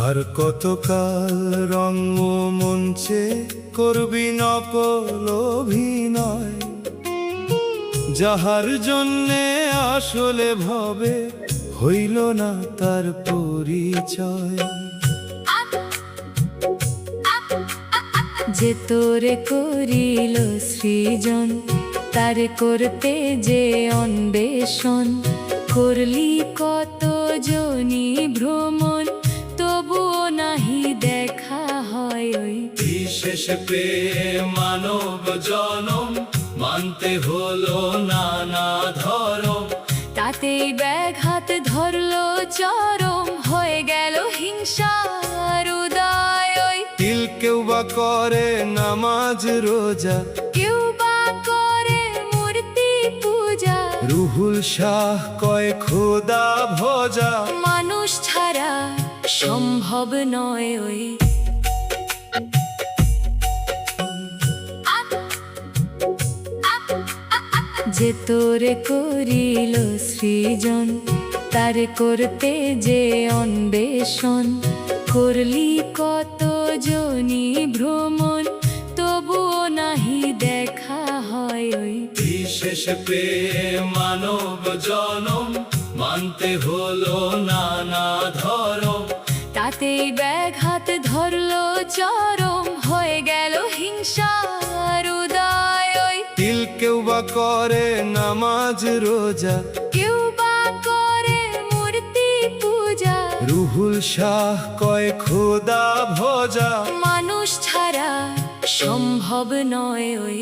আর কতকাল রঙ মঞ্চে করবি নকল অভিনয়, যাহার জন্যে আসলে ভবে হইল না তার পরিচয়। যে তোরে করিল সৃজন, তারে করতে যে অন্বেষণ, করলি কত জনি ভ্রমণ, তবুও নাহি দেখা হয় ওই বিশেষ প্রেম মানব জনম, মানতে হলো নানা ধরম। তাতেই ব্যাঘাত ধরলো চরম, হয়ে গেল হিংসার উদয় ওই। তিল কেউ বা করে নামাজ রোজা, কেউ বা করে মূর্তি পূজা, রুহুল শাহ কয় খোদা ভজা। মানুষ ছাড়া সম্ভব নয় ওই। যে তোরে করিল সৃজন, তারে করতে যে অন্বেষণ, করলি কত জনি ভ্রমণ, তবুও নাহি দেখা হয় ওই বিশেষ প্রেম মানব জনম, মানতে হলো নানা ধরম। তাতেই ব্যাঘাত ধরলো চরম, হয়ে গেল হিংসার উদয় ওই। তিল কেউ বা করে নামাজ রোজা, কেউ বা করে মূর্তি পূজা, রুহুল শাহ কয় খোদা ভজা। মানুষ ছাড়া সম্ভব নয় ওই।